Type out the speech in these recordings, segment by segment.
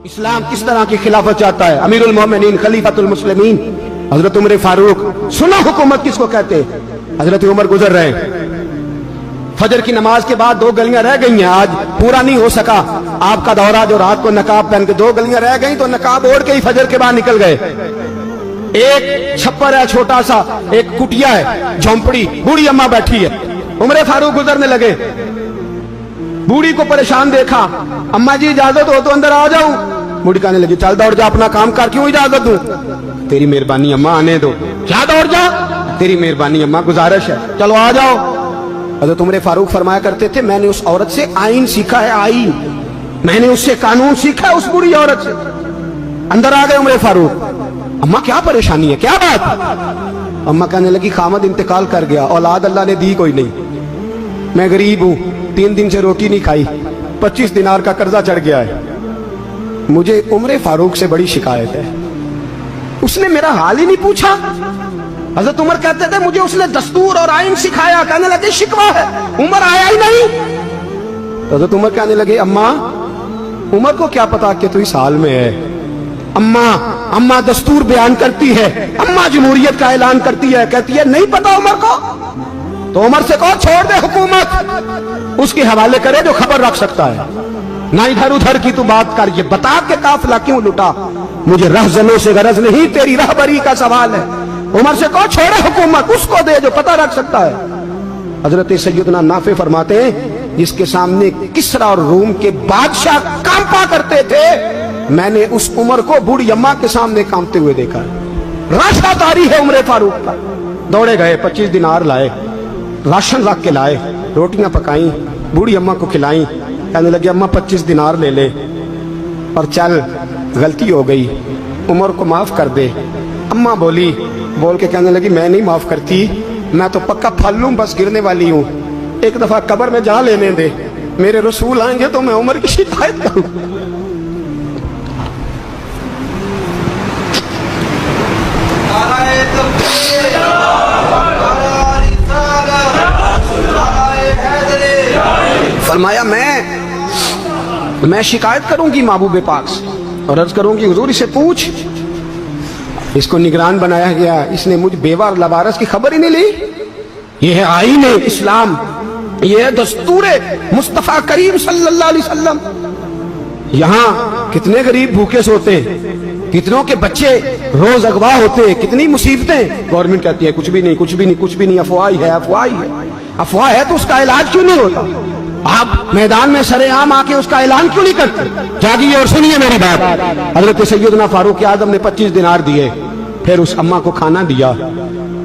اسلام کس طرح کی خلافت چاہتا ہے؟ امیر المومنین خلیفۃ المسلمین حضرت عمر فاروق. سنا حکومت کس کو کہتے ہیں؟ حضرت عمر گزر رہے ہیں، فجر کی نماز کے بعد 2 گلیاں رہ گئی ہیں، آج پورا نہیں ہو سکا آپ کا دورہ، جو رات کو نقاب پہن کے 2 گلیاں رہ گئیں تو نقاب اوڑھ کے ہی فجر کے بعد نکل گئے. ایک چھپر ہے چھوٹا سا، ایک کٹیا ہے جھونپڑی، بوڑھی اماں بیٹھی ہے. عمر فاروق گزرنے لگے، بوڑھی کو پریشان دیکھا، اماں جی اجازت ہو تو اندر آ جاؤں؟ بوڑھی کہنے لگی چل دوڑ جا، اپنا کام کر، کیوں اجازت دوں؟ تیری مہربانی اماں آنے دو. کیا دوڑ جا؟ تیری مہربانی اماں گزارش ہے، چلو آ جاؤ. حضرت عمر فاروق فرمایا کرتے تھے میں نے اس عورت سے آئین سیکھا ہے، آئین، میں نے اس سے قانون سیکھا ہے، اس بوڑھی عورت سے. اندر آ گئے عمر فاروق. اماں کیا پریشانی ہے، کیا بات؟ اماں کہنے لگی خامد انتقال کر گیا، اولاد اللہ نے دی کوئی نہیں، میں غریب ہوں، 3 دن سے روٹی نہیں کھائی، 25 دینار کا قرضہ چڑھ گیا ہے، مجھے عمر فاروق سے بڑی شکایت ہے، اس نے میرا حال ہی نہیں پوچھا. حضرت عمر کہتے تھے مجھے اس نے دستور اور آئین سکھایا. کہنے لگے شکوہ ہے، عمر آیا ہی نہیں. حضرت عمر کہنے لگے اماں، عمر کو کیا پتا کہ تو اس حال میں ہے. اماں دستور بیان کرتی ہے، اماں جمہوریت کا اعلان کرتی ہے، کہتی ہے نہیں پتا عمر کو. تو عمر سے کہو چھوڑ دے حکومت، اس کے حوالے کرے جو خبر رکھ سکتا ہے، نہ ادھر ادھر کی تو بات کر. یہ بتا کہ قافلہ کیوں لٹا، مجھے رہزنوں سے غرض نہیں، تیری رہبری کا سوال ہے. عمر سے کہو چھوڑے حکومت، اس کو دے جو پتہ رکھ سکتا ہے. حضرت سیدنا نافع فرماتے ہیں جس کے سامنے کسریٰ اور روم کے بادشاہ کانپا کرتے تھے، میں نے اس عمر کو بوڑھی اماں کے سامنے کانپتے ہوئے دیکھا. راشا طاری ہے عمر فاروق کا. دوڑے گئے، 25 دینار لائے، راشن رکھ کے لائے، روٹیاں پکائیں، بوڑھی اماں کو کھلائیں. کہنے لگے اماں 25 دینار لے لے اور چل، غلطی ہو گئی، عمر کو معاف کر دے. اماں بولی، بول کے کہنے لگی میں نہیں معاف کرتی، میں تو پکا پھل ہوں، بس گرنے والی ہوں، ایک دفعہ قبر میں جا لینے دے، میرے رسول آئیں گے تو میں عمر کی شکایت کروں. فرمایا میں شکایت کروں گی محبوب پاک سے اور عرض کروں گی حضور اسے پوچھ. اس کو نگران بنایا گیا، اس نے مجھ بیوہ اور لوارث کی خبر ہی نہیں لی. یہ ہے آئین اسلام، یہ ہے دستور مصطفیٰ کریم صلی اللہ علیہ وسلم. یہاں کتنے غریب بھوکے سوتے ہیں، کتنوں کے بچے روز اغوا ہوتے ہیں، کتنی مصیبتیں. گورنمنٹ کہتی ہے کچھ بھی نہیں، کچھ بھی نہیں، کچھ بھی نہیں، افواہ ہے، افواہ ہے. افواہ ہے تو اس کا علاج کیوں نہیں ہوتا؟ آپ میدان میں سرے عام آ کے اس کا اعلان کیوں نہیں کرتے؟ جاگیے اور سنیے میری بات. حضرت سیدنا فاروق اعظم نے 25 دینار دیے، پھر اس اماں کو کھانا دیا.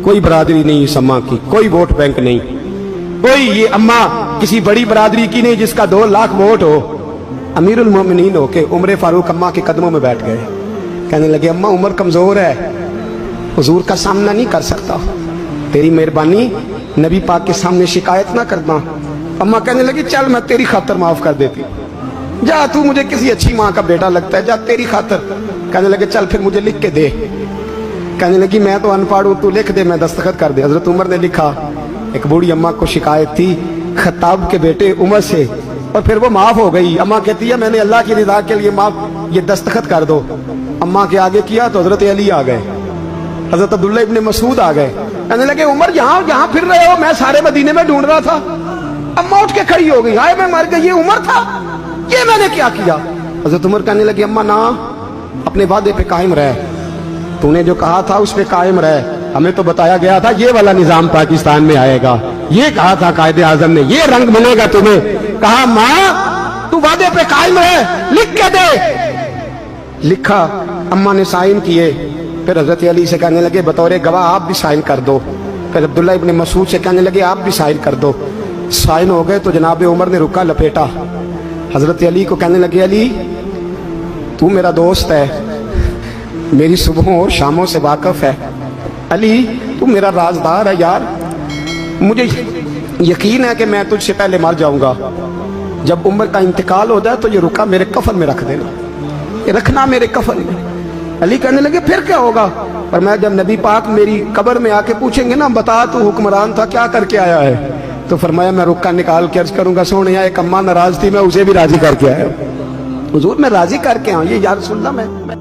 کوئی برادری نہیں اس اماں کی، کوئی ووٹ بینک نہیں، کوئی یہ اماں کسی بڑی برادری کی نہیں جس کا 2 لاکھ ووٹ ہو. امیر المومنین ہو کے عمر فاروق اماں کے قدموں میں بیٹھ گئے. کہنے لگے اماں عمر کمزور ہے، حضور کا سامنا نہیں کر سکتا، تیری مہربانی نبی پاک کے سامنے شکایت نہ کرنا. اماں کہنے لگی چل میں تیری خاطر معاف کر دیتی، جا تو مجھے کسی اچھی ماں کا بیٹا لگتا ہے، جا تیری خاطر. کہنے لگے چل پھر مجھے لکھ کے دے. کہنے لگی میں تو ان پڑھ ہوں، تو لکھ دے، میں دستخط کر دے. حضرت عمر نے لکھا. ایک بوڑھی اماں کو شکایت تھی خطاب کے بیٹے عمر سے، اور پھر وہ معاف ہو گئی. اماں کہتی ہے میں نے اللہ کی رضا کے لیے معاف، یہ دستخط کر دو. اماں کے آگے کیا تو حضرت علی آ گئے، حضرت عبداللہ ابن مسعود آ گئے. کہنے لگے عمر یہاں پھر رہے ہو، میں سارے مدینے میں ڈھونڈ رہا تھا. اماں اٹھ کے کھڑی ہو گئی، ہائے میں مر گئی، یہ عمر تھا، یہ میں نے کیا کیا؟ حضرت عمر کہنے لگے اماں نہ، اپنے وعدے پہ قائم رہ، تو نے جو کہا تھا اس پہ قائم رہ. ہمیں تو بتایا گیا تھا یہ والا نظام پاکستان میں آئے گا، یہ کہا تھا قائد اعظم نے، یہ رنگ ملے گا تمہیں. کہا ماں تو وعدے پہ قائم رہ، لکھ کے دے. لکھا، اماں نے سائن کیے. پھر حضرت علی سے کہنے لگے بطور گواہ آپ بھی سائن کر دو. پھر عبداللہ ابن مسعود سے کہنے لگے آپ بھی سائن کر دو. سائن ہو گئے تو جناب عمر نے رکا لپیٹا. حضرت علی کو کہنے لگے علی تو میرا دوست ہے، میری صبحوں اور شاموں سے واقف ہے، علی تو میرا رازدار ہے یار، مجھے یقین ہے کہ میں تجھ سے پہلے مر جاؤں گا. جب عمر کا انتقال ہو جائے تو یہ رکا میرے کفن میں رکھ دینا، یہ رکھنا میرے کفن میں. علی کہنے لگے پھر کیا ہوگا؟ اور میں جب نبی پاک میری قبر میں آ کے پوچھیں گے نا بتا تو حکمران تھا کیا کر کے آیا ہے، تو فرمایا میں رکا نکال کے عرض کروں گا سونے ایک اماں ناراض تھی میں اسے بھی راضی کر کے آیا. حضور میں راضی کر کے آؤں، یہ یا رسول اللہ میں